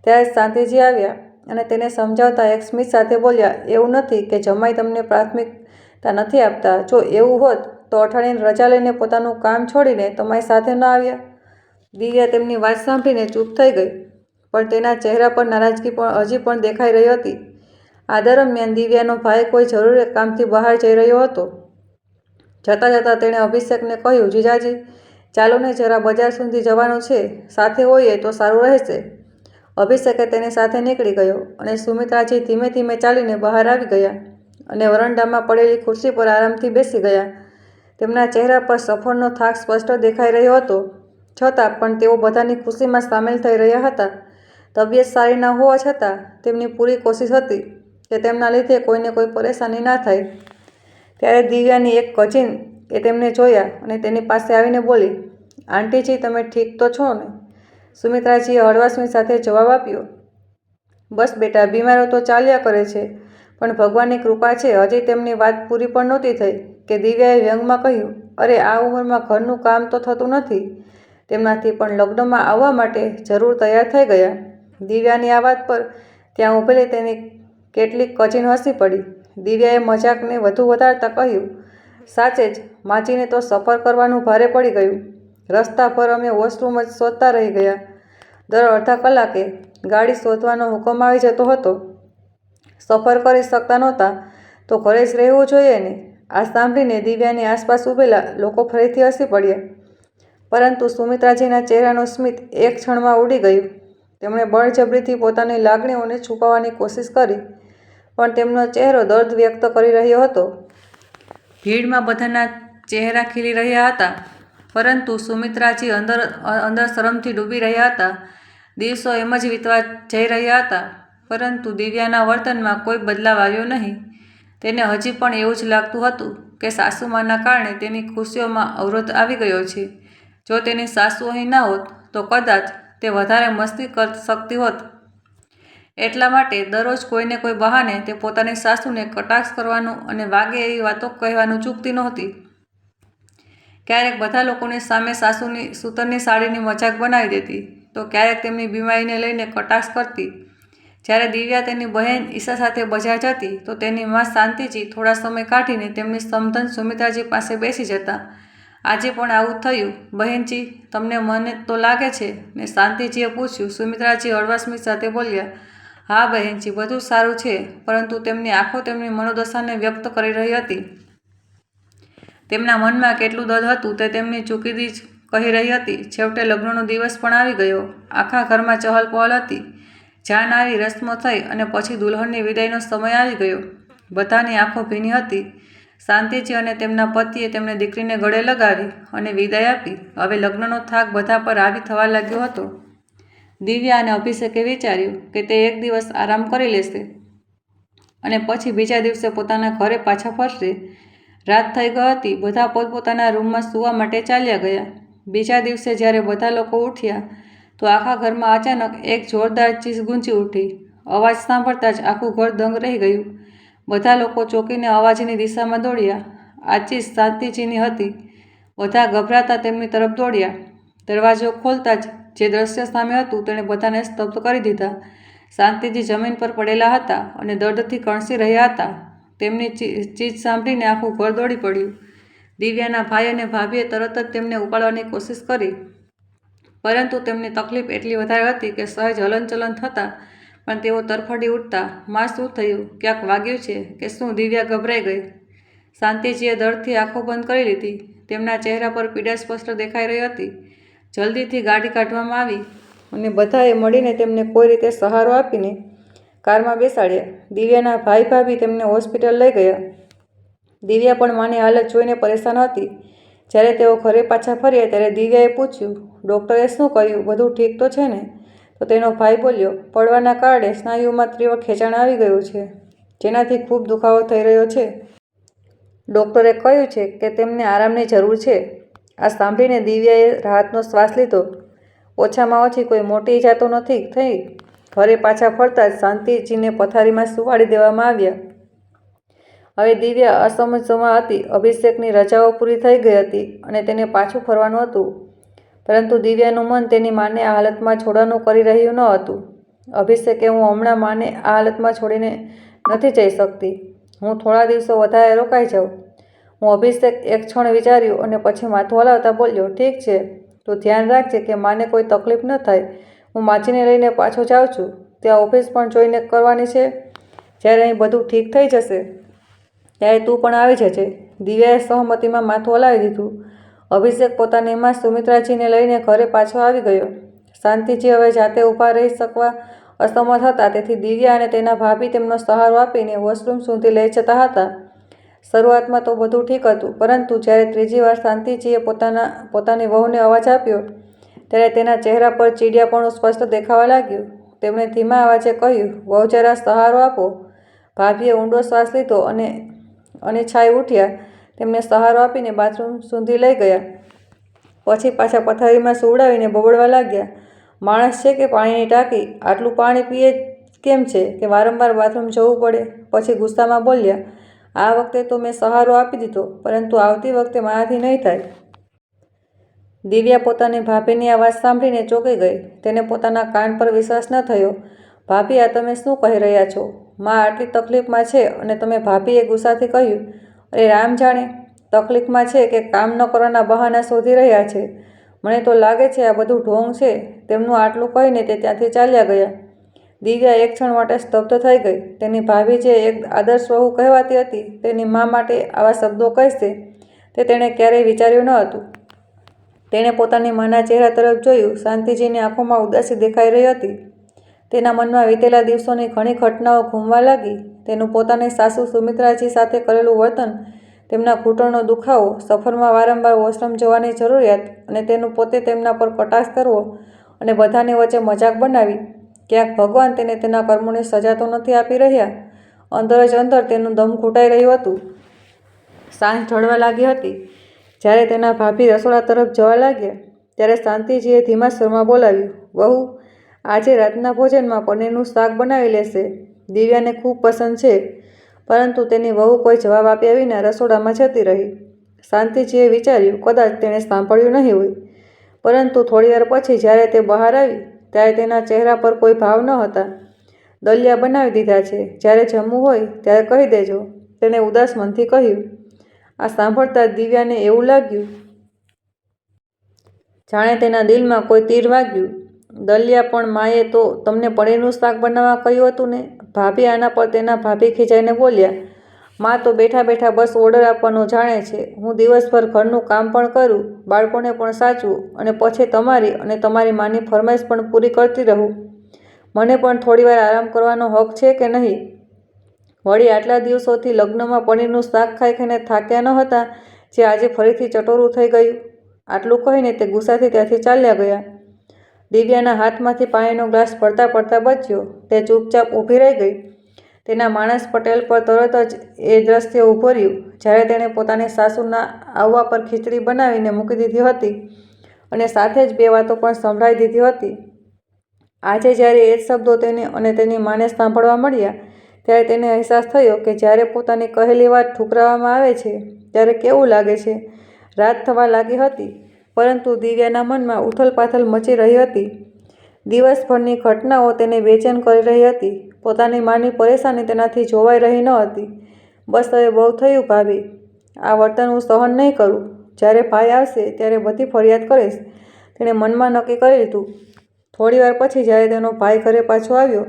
ત્યારે શાંતિજી આવ્યા અને તેને સમજાવતા એક સ્મિત સાથે બોલ્યા, એવું નથી કે જમાઈ તમને પ્રાથમિકતા નથી આપતા. જો એવું હોત તો અઠવાડિયાની રજા લઈને પોતાનું કામ છોડીને તમારી સાથે ન આવ્યા? દિવ્યા તેમની વાત સાંભળીને ચૂપ થઈ ગઈ, પણ તેના ચહેરા પર નારાજગી પણ હજી પણ દેખાઈ રહી હતી. આ દરમિયાન દિવ્યાનો ભાઈ કોઈ જરૂરી કામથી બહાર જઈ રહ્યો હતો. જતાં જતાં તેણે અભિષેકને કહ્યું, જીજાજી ચાલો ને, જરા બજાર સુધી જવાનું છે, સાથે હોઈએ તો સારું રહેશે. અભિષેકે તેની સાથે નીકળી ગયો અને સુમિત્રાજી ધીમે ધીમે ચાલીને બહાર આવી ગયા અને વરંડામાં પડેલી ખુરશી પર આરામથી બેસી ગયા. તેમના ચહેરા પર સફરનો થાક સ્પષ્ટ દેખાઈ રહ્યો હતો, છતાં પણ તેઓ બધાની ખુશીમાં સામેલ થઈ રહ્યા હતા. તબિયત સારી ન હોવા છતાં તેમની પૂરી કોશિશ હતી કે તેમના લીધે કોઈને કોઈ પરેશાની ના થાય. ત્યારે દિવ્યાની એક કઝિન એ તેમને જોયા અને તેની પાસે આવીને બોલી, આંટીજી, તમે ઠીક તો છો ને? સુમિત્રાજીએ હળવા સ્મિત સાથે જવાબ આપ્યો, બસ બેટા, બીમારો તો ચાલ્યા કરે છે, પણ ભગવાનની કૃપા છે. હજી તેમની વાત પૂરી પણ નહોતી થઈ કે દિવ્યાએ વ્યંગમાં કહ્યું, અરે આ ઉંમરમાં ઘરનું કામ તો થતું નથી. તેમનાથી પણ લગ્નમાં આવવા માટે જરૂર તૈયાર થઈ ગયા. દિવ્યાની આ વાત પર ત્યાં ઊભેલી તેની કેટલીક કઝિન હસી પડી. દિવ્યાએ મજાકને વધુ વધારતા કહ્યું, સાચે જ માજીને તો સફર કરવાનું ભારે પડી ગયું. રસ્તાભર અમે વોશરૂમ જ શોધતા રહી ગયા. દર અડધા કલાકે ગાડી શોધવાનો હુકમ આવી જતો હતો. સફર કરી શકતા નહોતા તો ઘરે જ રહેવું જોઈએ ને? આ સાંભળીને દિવ્યાની આસપાસ ઊભેલા લોકો ફરીથી હસી પડ્યા, પરંતુ સુમિત્રાજીના ચહેરાનું સ્મિત એક ક્ષણમાં ઉડી ગયું. તેમણે બળજબરીથી પોતાની લાગણીઓને છુપાવવાની કોશિશ કરી, પણ તેમનો ચહેરો દર્દ વ્યક્ત કરી રહ્યો હતો. ભીડમાં બધાના ચહેરા ખીલી રહ્યા હતા, પરંતુ સુમિત્રાજી અંદર શરમથી ડૂબી રહ્યા હતા. દિવસો એમ જ વીતવા જઈ રહ્યા હતા, પરંતુ દિવ્યાના વર્તનમાં કોઈ બદલાવ આવ્યો નહીં. તેને હજી પણ એવું જ લાગતું હતું કે સાસુમાના કારણે તેની ખુશીઓમાં અવરોધ આવી ગયો છે. જો તેની સાસુ અહીં ના હોત તો કદાચ તે વધારે મસ્તી કરી શકતી હોત. એટલા માટે દરરોજ કોઈને કોઈ બહાને તે પોતાની સાસુને કટાક્ષ કરવાનું અને વાગે એવી વાતો કહેવાનું ચૂકતી નહોતી. ક્યારેક બધા લોકોની સામે સાસુની સૂતરની સાડીની મજાક બનાવી દેતી, તો ક્યારેક તેમની બીમારીને લઈને કટાક્ષ કરતી. જ્યારે દિવ્યા તેની બહેન ઈશા સાથે બજાર જતી તો તેની મા શાંતિજી થોડા સમય કાઢીને તેમની સમધન સુમિત્રાજી પાસે બેસી જતા. આજે પણ આવું થયું. બહેનજી, તમને મને તો લાગે છે ને? શાંતિજીએ પૂછ્યું. સુમિત્રાજી હળવા સ્મિત સાથે બોલ્યા, હા બહેનજી, બધું સારું છે, પરંતુ તેમની આંખો તેમની મનોદશાને વ્યક્ત કરી રહી હતી. તેમના મનમાં કેટલું દર્દ હતું તે તેમની ચૂકીદી જ કહી રહી હતી. છેવટે લગ્નનો દિવસ પણ આવી ગયો. આખા ઘરમાં ચહલપહલ હતી. જાન આવી, રસ્મો થઈ અને પછી દુલ્હનની વિદાયનો સમય આવી ગયો. બધાની આંખો ભીની હતી. શાંતિજી અને તેમના પતિએ તેમને દીકરીને ગળે લગાવી અને વિદાય આપી. હવે લગ્નનો થાક બધા પર હાવી થવા લાગ્યો હતો. દિવ્યા અને અભિષેકે વિચાર્યું કે તે એક દિવસ આરામ કરી લેશે અને પછી બીજા દિવસે પોતાના ઘરે પાછા ફરશે. રાત થઈ ગઈ હતી. બધા પોતપોતાના રૂમમાં સૂવા માટે ચાલ્યા ગયા. બીજા દિવસે જ્યારે બધા લોકો ઉઠ્યા તો આખા ઘરમાં અચાનક એક જોરદાર ચીસ ગુંજી ઉઠી. અવાજ સાંભળતા જ આખું ઘર દંગ રહી ગયું. બધા લોકો ચોંકીને અવાજની દિશામાં દોડ્યા. આ ચીસ શાંતિજીની હતી. બધા ગભરાતા તેમની તરફ દોડ્યા. દરવાજો ખોલતા જ જે દ્રશ્ય સામે હતું તેણે બધાને સ્તબ્ધ કરી દીધા. શાંતિજી જમીન પર પડેલા હતા અને દર્દથી કણસી રહ્યા હતા. તેમની ચીજ સાંભળીને આખું ઘર દોડી પડ્યું. દિવ્યાના ભાઈ અને ભાભીએ તરત જ તેમને ઉપાડવાની કોશિશ કરી, પરંતુ તેમની તકલીફ એટલી વધારે હતી કે સહેજ હલનચલન થતાં પણ તેઓ તરફડી ઉઠતા. માં, શું થયું? ક્યાંક વાગ્યું છે કે શું? દિવ્યા ગભરાઈ ગઈ. શાંતિજીએ દર્દથી આંખો બંધ કરી લીધી. તેમના ચહેરા પર પીડા સ્પષ્ટ દેખાઈ રહી હતી. જલ્દીથી ગાડી કાઢવામાં આવી અને બધાએ મળીને તેમને કોઈ રીતે સહારો આપીને કારમાં બેસાડ્યા. દિવ્યાના ભાઈ ભાભી તેમને હોસ્પિટલ લઈ ગયા. દિવ્યા પણ માની હાલત જોઈને પરેશાન હતી. જ્યારે તેઓ ઘરે પાછા ફર્યા ત્યારે દિવ્યાએ પૂછ્યું, ડૉક્ટરે શું કહ્યું? બધું ઠીક તો છે ને? તો તેનો ભાઈ બોલ્યો, પડવાના કારણે સ્નાયુમાં તીવ્ર ખેંચાણ આવી ગયું છે, જેનાથી ખૂબ દુખાવો થઈ રહ્યો છે. ડૉક્ટરે કહ્યું છે કે તેમને આરામની જરૂર છે. આ સાંભળીને દિવ્યાએ રાહતનો શ્વાસ લીધો. ઓછામાં ઓછી કોઈ મોટી ઈજા તો નથી થઈ. ઘરે પાછા ફરતા જ શાંતિજીને પથારીમાં સુવાડી દેવામાં આવ્યા. હવે દિવ્યા અસમજમાં હતી. અભિષેકની રજાઓ પૂરી થઈ ગઈ હતી અને તેને પાછું ફરવાનું હતું, પરંતુ દિવ્યાનું મન તેની માને આ હાલતમાં છોડવાનું કરી રહ્યું ન હતું. અભિષેકે, હું હમણાં માને આ હાલતમાં છોડીને નથી જઈ શકતી. હું થોડા દિવસો વધારે રોકાઈ જાઉં. હું અભિષેક એક ક્ષણ વિચાર્યું અને પછી માથું હલાવતા બોલ્યો, ઠીક છે, તું ધ્યાન રાખજે કે માને કોઈ તકલીફ ન થાય. હું માજીને લઈને પાછો જાઉં છું. ત્યાં ઓફિસ પણ જોઈને કરવાની છે. જ્યારે અહીં બધું ઠીક થઈ જશે ત્યારે તું પણ આવી જજે. દિવ્યાએ સહમતીમાં માથું હલાવી દીધું. અભિષેક પોતાની માં સુમિત્રાજીને લઈને ઘરે પાછો આવી ગયો. શાંતિજી હવે જાતે ઊભા રહી શકવા અસમર્થ હતા, તેથી દિવ્યા અને તેના ભાભી તેમનો સહારો આપીને વોશરૂમ સુધી લઈ જતા હતા. શરૂઆતમાં તો બધું ઠીક હતું, પરંતુ જ્યારે ત્રીજી વાર શાંતિજીએ પોતાની વહુને અવાજ આપ્યો ત્યારે તેના ચહેરા પર ચીડિયાપણું સ્પષ્ટ દેખાવા લાગ્યું. તેમણે ધીમા અવાજે કહ્યું, વહુ, જરા સહારો આપો. ભાભીએ ઊંડો શ્વાસ લીધો અને અનિચ્છાએ ઉઠ્યા. તેમને સહારો આપીને બાથરૂમ સુધી લઈ ગયા. પછી પાછા પથારીમાં સુવડાવીને બબડવા લાગ્યા, માણસ છે કે પાણીની ટાંકી? આટલું પાણી પીએ કેમ છે કે વારંવાર બાથરૂમ જવું પડે? પછી ગુસ્સામાં બોલ્યા, આ વખતે તો મેં સહારો આપી દીધો, પરંતુ આવતી વખતે મારાથી નહીં થાય. દિવ્યા પોતાની ભાભીની આ વાત સાંભળીને ચોંકી ગઈ. તેને પોતાના કાન પર વિશ્વાસ ન થયો. ભાભી, આ તમે શું કહી રહ્યા છો? માં આટલી તકલીફમાં છે અને તમે? ભાભીએ ગુસ્સાથી કહ્યું, અરે રામ જાણે, તકલીફમાં છે કે કામ ન કરવાના બહાના શોધી રહ્યા છે. મને તો લાગે છે આ બધું ઢોંગ છે. તેમનું આટલું કહીને તે ત્યાંથી ચાલ્યા ગયા. દિવ્યા એક ક્ષણ માટે સ્તબ્ધ થઈ ગઈ. તેની ભાભી જે એક આદર્શ વહુ કહેવાતી હતી, તેની માં માટે આવા શબ્દો કહેશે તે તેણે ક્યારેય વિચાર્યું ન હતું. તેણે પોતાની માના ચહેરા તરફ જોયું. શાંતિજીની આંખોમાં ઉદાસી દેખાઈ રહી હતી. તેના મનમાં વીતેલા દિવસોની ઘણી ઘટનાઓ ઘૂમવા લાગી. તેનું પોતાની સાસુ સુમિત્રાજી સાથે કરેલું વર્તન, તેમના ઘૂંટણનો દુખાવો, સફરમાં વારંવાર વોશરૂમ જવાની જરૂરિયાત અને તેનું પોતે તેમના પર કટાક્ષ કરવો અને બધાની વચ્ચે મજાક બનાવી. ક્યાંક ભગવાન તેને તેના કર્મોની સજા તો નથી આપી રહ્યા? અંદર જ અંદર તેનું દમ ઘૂંટાઈ રહ્યું હતું. સાંજ ઢળવા લાગી હતી. જ્યારે તેના ભાભી રસોડા તરફ જવા લાગ્યા ત્યારે શાંતિજીએ ધીમા સ્વરમાં બોલાવ્યું, વહુ, આજે રાતના ભોજનમાં પનીરનું શાક બનાવી લેશે. દિવ્યાને ખૂબ પસંદ છે. પરંતુ તેની વહુ કોઈ જવાબ આપ્યા વિના રસોડામાં જતી રહી. શાંતિજીએ વિચાર્યું, કદાચ તેણે સાંભળ્યું નહીં હોય. પરંતુ થોડીવાર પછી જ્યારે તે બહાર આવી ત્યારે તેના ચહેરા પર કોઈ ભાવ ન હતા. દલિયા બનાવી દીધા છે. જ્યારે જમવું હોય ત્યારે કહી દેજો, તેણે ઉદાસ મનથી કહ્યું. આ સાંભળતા દિવ્યાને એવું લાગ્યું જાણે તેના દિલમાં કોઈ તીર વાગ્યું. દલિયા પણ? માએ તો તમને પનીરનું શાક બનાવવા કહ્યું હતું ને? ભાભી આના પર તેના ભાભી ખીજાઈને બોલ્યા, માં તો બેઠા બેઠા બસ ઓર્ડર આપવાનું જાણે છે. હું દિવસભર ઘરનું કામ પણ કરું, બાળકોને પણ સાચવું અને પછી તમારી અને તમારી માની ફરમાઈશ પણ પૂરી કરતી રહું. મને પણ થોડીવાર આરામ કરવાનો હક છે કે નહીં? વળી આટલા દિવસોથી લગ્નમાં પનીરનું શાક ખાઈ ખાઈને થાક્યા ન હતા, જે આજે ફરીથી ચટોરું થઈ ગયું? આટલું કહીને તે ગુસ્સાથી ત્યાંથી ચાલ્યા ગયા. દિવ્યાના હાથમાંથી પાણીનો ગ્લાસ પડતા પડતા બચ્યો. તે ચૂપચાપ ઊભી રહી ગઈ. તેના માણસ પટેલ પર તરત જ એ દ્રશ્ય ઊભું રહ્યું જ્યારે તેણે પોતાની સાસુના આવવા પર ખીચડી બનાવીને મૂકી દીધી હતી અને સાથે જ 2 વાતો પણ સંભળાવી દીધી હતી. આજે જ્યારે એ જ શબ્દો તેને અને તેની માને સાંભળવા મળ્યા ત્યારે તેને અહેસાસ થયો કે જ્યારે પોતાની કહેલી વાત ઠુકરાવવામાં આવે છે ત્યારે કેવું લાગે છે. રાત થવા લાગી હતી પરંતુ દિવ્યાના મનમાં ઉથલપાથલ મચી રહી હતી. દિવસભરની ઘટનાઓ તેને બેચેન કરી રહી હતી. પોતાની માની પરેશાની તેનાથી જોવાઈ રહી ન હતી. બસ હવે બહુ થયું ભાભી, આ વર્તન હું સહન નહીં કરું. જ્યારે ભાઈ આવશે ત્યારે બધી ફરિયાદ કરીશ. તેણે મનમાં નક્કી કરી લીધું. થોડીવાર પછી જ્યારે તેનો ભાઈ ઘરે પાછો આવ્યો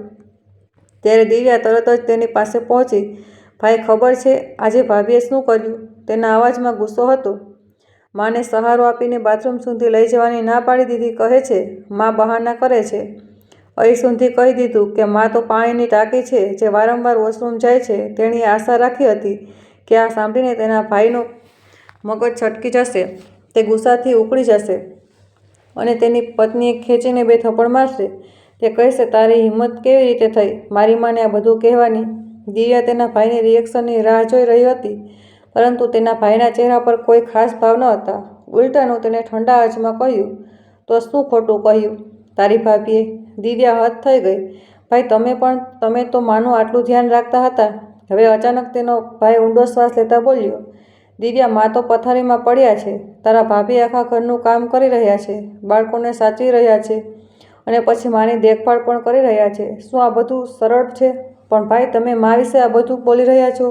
ત્યારે દિવ્યા તરત જ તેની પાસે પહોંચી. ભાઈ, ખબર છે આજે ભાભીએ શું કર્યું? તેના અવાજમાં ગુસ્સો હતો. માને સહારો આપીને બાથરૂમ સુધી લઈ જવાની ના પાડી દીધી. કહે છે મા બહાના કરે છે. અહીં સુધી કહી દીધું કે મા તો પાણીની ટાંકી છે જે વારંવાર વોશરૂમ જાય છે. તેણીએ આશા રાખી હતી કે આ સાંભળીને તેના ભાઈનું મગજ છટકી જશે, તે ગુસ્સાથી ઉકળી જશે અને તેની પત્નીએ ખેંચીને 2 થપ્પડ મારશે. તે કહેશે તારી હિંમત કેવી રીતે થઈ મારી માને આ બધું કહેવાની? દિવ્યા તેના ભાઈની રિએક્શનની રાહ જોઈ રહી હતી પરંતુ તેના ભાઈના ચહેરા પર કોઈ ખાસ ભાવ ન હતા. ઉલટાનું તેણે ઠંડા અવાજમાં કહ્યું, તો શું ખોટું કહ્યું તારી ભાભીએ? દિવ્યા હદ થઈ ગઈ. ભાઈ, તમે તો માનું આટલું ધ્યાન રાખતા હતા. હવે અચાનક તેનો ભાઈ ઊંડો શ્વાસ લેતા બોલ્યો, દિવ્યા, મા તો પથારીમાં પડ્યા છે. તારા ભાભી આખા ઘરનું કામ કરી રહ્યા છે, બાળકોને સાચવી રહ્યા છે અને પછી માની દેખભાળ પણ કરી રહ્યા છે. શું આ બધું સરળ છે? પણ ભાઈ, તમે મા વિશે આ બધું બોલી રહ્યા છો,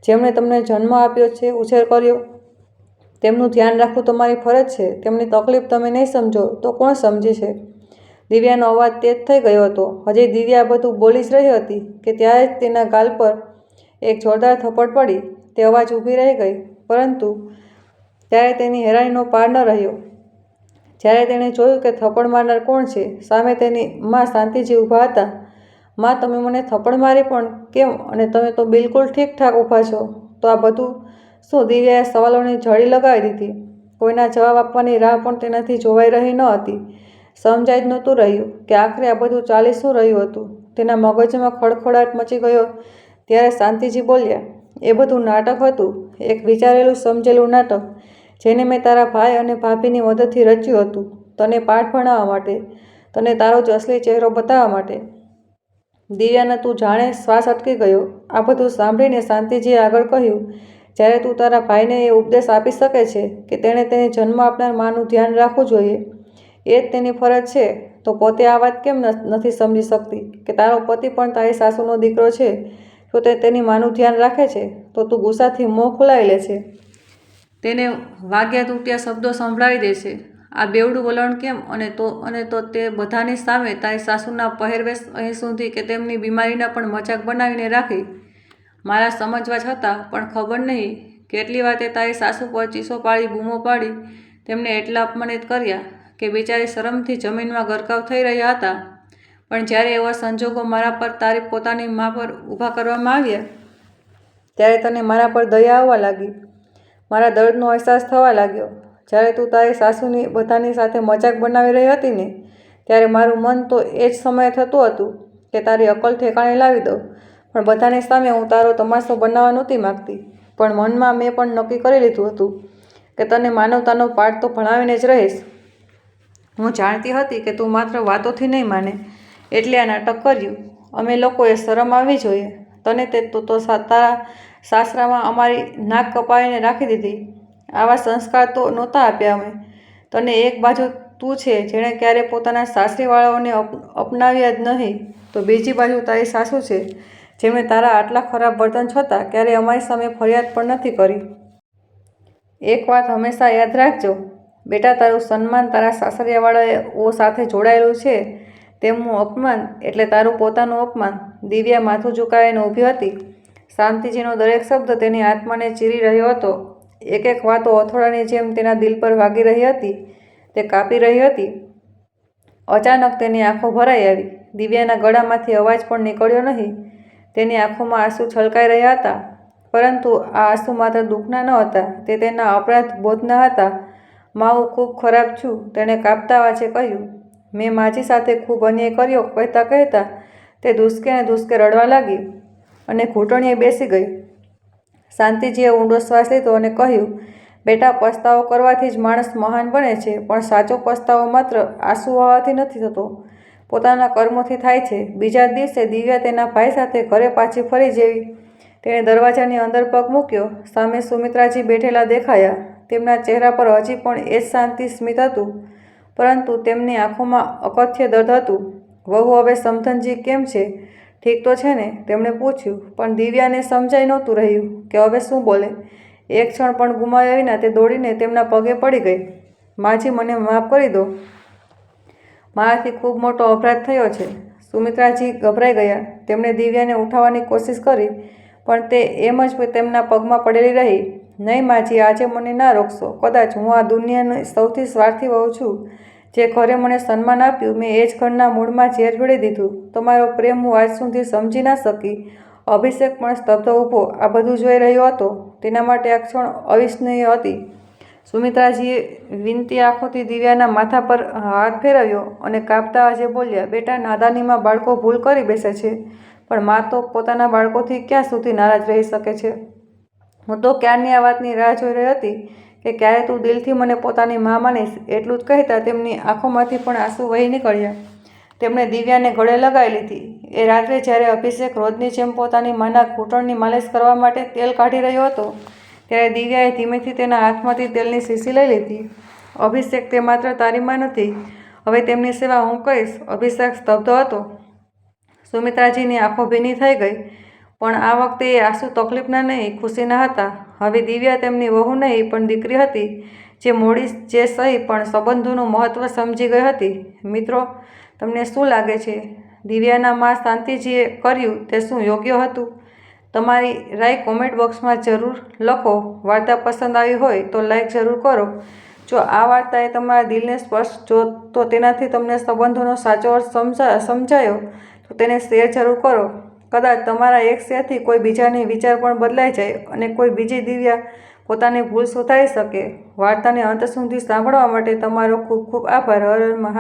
જેમણે તમને જન્મ આપ્યો છે, ઉછેર કર્યો. તેમનું ધ્યાન રાખવું તમારી ફરજ છે. તેમની તકલીફ તમે નહીં સમજો તો કોણ સમજે છે? દિવ્યાનો અવાજ તેજ થઈ ગયો હતો. હજી દિવ્યા બધું બોલી જ રહી હતી કે ત્યારે જ તેના ગાલ પર એક જોરદાર થપ્પડ પડી. તે અવાજ ઊભી રહી ગઈ પરંતુ ત્યારે તેની હેરાનીનો પાર ન રહ્યો જ્યારે તેણે જોયું કે થપ્પડ મારનાર કોણ છે. સામે તેની મા શાંતિજી ઊભા હતા. મા, તમે મને થપ્પડ મારી પણ કેમ? અને તમે તો બિલકુલ ઠીકઠાક ઊભા છો. તો આ બધું શું? દિવ્યાએ સવાલોની ઝડી લગાવી દીધી. કોઈના જવાબ આપવાની રાહ પણ તેનાથી જોવાઈ રહી ન હતી. સમજાઈ જ નહોતું રહ્યું કે આખરે આ બધું ચાલી શું રહ્યું હતું. તેના મગજમાં ખડખડાટ મચી ગયો ત્યારે શાંતિજી બોલ્યા, એ બધું નાટક હતું, એક વિચારેલું સમજેલું નાટક જેને મેં તારા ભાઈ અને ભાભીની મદદથી રચ્યું હતું. તને પાઠ ભણાવવા માટે, તને તારો જ અસલી ચહેરો બતાવવા માટે. દિવ્યાને તું જાણે શ્વાસ અટકી ગયો. આ બધું સાંભળીને શાંતિજીએ આગળ કહ્યું, જ્યારે તું તારા ભાઈને એ ઉપદેશ આપી શકે છે કે તેણે તેને જન્મ આપનાર માનું ધ્યાન રાખવું જોઈએ, એ જ તેની ફરજ છે, તો પોતે આ વાત કેમ નથી સમજી શકતી કે તારો પતિ પણ તારી સાસુનો દીકરો છે? જો તે તેની માનું ધ્યાન રાખે છે તો તું ગુસ્સાથી મોં ફુલાવી લે છે. તેને વાગ્યા તૂટ્યા શબ્દો સંભળાવી દે છે. આ બેવડું વલણ કેમ? અને તો તે બધાની સામે તારી સાસુના પહેરવેશ અહીં સુધી કે તેમની બીમારીના પણ મજાક બનાવીને રાખી. મારા સમજવા છતાં પણ ખબર નહીં કેટલી વાર તે તારી સાસુ પર ચીસો પાડી, બૂમો પાડી, તેમને એટલા અપમાનિત કર્યા કે બિચારી શરમથી જમીનમાં ગરકાવ થઈ રહ્યા હતા. પણ જ્યારે એવા સંજોગો મારા પર તારી પોતાની મા પર ઊભા કરવામાં આવ્યા ત્યારે તને મારા પર દયા આવવા લાગી, મારા દર્દનો અહેસાસ થવા લાગ્યો. જ્યારે તું તારી સાસુની બધાની સાથે મજાક બનાવી રહી હતી ને, ત્યારે મારું મન તો એ જ સમયે થતું હતું કે તારી અકલ ઠેકાણે લાવી દઉં. પણ બધાની સામે હું તારો તમાશો બનાવવા નહોતી માગતી. પણ મનમાં મેં પણ નક્કી કરી લીધું હતું કે તને માનવતાનો પાઠ તો ભણાવીને જ રહીશ. હું જાણતી હતી કે તું માત્ર વાતોથી નહીં માને, એટલે આ નાટક કર્યું. અમે લોકોએ શરમ આવવી જોઈએ. તને તે તો તારા સાસરામાં અમારી નાક કપાવીને રાખી દીધી. આવા સંસ્કાર તો નહોતા આપ્યા અમે તને. એક બાજુ તું છે જેણે ક્યારે પોતાના સાસરીવાળાઓને અપનાવ્યા જ નહીં, તો બીજી બાજુ તારી સાસુ છે જેમણે તારા આટલા ખરાબ વર્તન છતાં ક્યારેય અમારી સામે ફરિયાદ પણ નથી કરી. એક વાત હંમેશા યાદ રાખજો બેટા, તારું સન્માન તારા સાસરિયાવાળાઓ સાથે જોડાયેલું છે. તેમનું અપમાન એટલે તારું પોતાનું અપમાન. દિવ્યા માથું ઝુકાવીને ઊભી હતી. શાંતિજીનો દરેક શબ્દ તેની આત્માને ચીરી રહ્યો હતો. એક એક વાતો હથોડાની જેમ તેના દિલ પર વાગી રહી હતી, તે કાપી રહી હતી. અચાનક તેની આંખો ભરાઈ આવી. દિવ્યાના ગળામાંથી અવાજ પણ નીકળ્યો નહીં. તેની આંખોમાં આંસુ છલકાઈ રહ્યા હતા પરંતુ આ આંસુ માત્ર દુઃખના ન હતા, તે તેના અપરાધ બોધના હતા. મા, હું ખૂબ ખરાબ છું, તેણે કાપતા અવાજે કહ્યું. મેં માજી સાથે ખૂબ અન્યાય કર્યો કહેતા કહેતા તે ધુસકે ને ધુસકે રડવા લાગી અને ઘૂંટણીએ બેસી ગઈ. શાંતિજીએ ઊંડો શ્વાસ લીધો અને કહ્યું, બેટા, પસ્તાવો કરવાથી જ માણસ મહાન બને છે, પણ સાચો પસ્તાવો માત્ર આંસુ વહાવાથી નથી થતો, પોતાના કર્મોથી થાય છે. બીજા દિવસે દિવ્યા તેના ભાઈ સાથે ઘરે પાછી ફરી જેવી તેણે દરવાજાની અંદર પગ મૂક્યો, સામે સુમિત્રાજી બેઠેલા દેખાયા. તેમના ચહેરા પર હજી પણ એ જ શાંતિ સ્મિત હતું, પરંતુ તેમની આંખોમાં અકથ્ય દર્દ હતું. વહુ, હવે સમધનજી કેમ છે? ઠીક તો છે ને? તેમણે પૂછ્યું. પણ દિવ્યાને સમજાઈ નહોતું રહ્યું કે હવે શું બોલે. એક ક્ષણ પણ ગુમાવ્યા વિના તે દોડીને તેમના પગે પડી ગઈ. માજી, મને માફ કરી દો. મારાથી ખૂબ મોટો અપરાધ થયો છે. સુમિત્રાજી ગભરાઈ ગયા. તેમણે દિવ્યાને ઉઠાવવાની કોશિશ કરી, પણ તે એમ જ તેમના પગમાં પડેલી રહી. નહીં માજી, આજે મને ના રોકશો. કદાચ હું આ દુનિયાની સૌથી સ્વાર્થી વહુ છું. જે ઘરે મને સન્માન આપ્યું, મેં એ જ ઘરના મૂળમાં ઝેર જોડી દીધું. તમારો પ્રેમ હું આજ સુધી સમજી ના શકી. અભિષેક પણ સ્તબ્ધ ઊભો આ બધું જોઈ રહ્યો હતો. તેના માટે આ ક્ષણ અવિસ્મરણીય હતી. સુમિત્રાજીએ વિનતી આંખોથી દિવ્યાના માથા પર હાથ ફેરવ્યો અને કાપતા અવાજે બોલ્યા, બેટા, નાદાનીમાં બાળકો ભૂલ કરી બેસે છે, પણ મા તો પોતાના બાળકોથી ક્યાં સુધી નારાજ રહી શકે છે? હું તો ક્યારની આ વાતની રાહ જોઈ રહી હતી કે ક્યારે તું દિલથી મને પોતાની મા માનીશ. એટલું જ કહેતા તેમની આંખોમાંથી પણ આંસુ વહી નીકળ્યા. તેમણે દિવ્યાને ગળે લગાવી લીધી. એ રાત્રે જ્યારે અભિષેક રોજની જેમ પોતાની માના ઘૂંટણની માલિશ કરવા માટે તેલ કાઢી રહ્યો હતો, ત્યારે દિવ્યાએ ધીમેથી તેના હાથમાંથી તેલની શીશી લઈ લીધી. અભિષેક, તે માત્ર તારી મા નથી, હવે તેમની સેવા હું કરીશ. અભિષેક સ્તબ્ધ હતો. સુમિત્રાજીની આંખો ભીની થઈ ગઈ, પણ આ વખતે એ આંસુ તકલીફના નહીં, ખુશીના હતા. હવે દિવ્યા તેમની વહુ નહીં, પણ દીકરી હતી, જે મોડી જે સહી પણ સંબંધોનું મહત્ત્વ સમજી ગઈ હતી. મિત્રો, તમને શું લાગે છે? દિવ્યાના મા શાંતિજીએ કર્યું તે શું યોગ્ય હતું? તમારી રાય કોમેન્ટ બોક્સમાં જરૂર લખો. વાર્તા પસંદ આવી હોય તો લાઈક જરૂર કરો. જો આ વાર્તાએ તમારા દિલને સ્પર્શ તો તેનાથી તમને સંબંધોનો સાચો અર્થ સમજાયો તો તેને શેર જરૂર કરો. કદાચ તમારા એક શેરથી કોઈ બીજાની વિચાર પણ બદલાઈ જાય અને કોઈ બીજી દિવ્યા પોતાની ભૂલ સુધારી શકે. વાર્તાને અંત સુધી સાંભળવા માટે તમારો ખૂબ ખૂબ આભાર. હર હર મહાદેવ.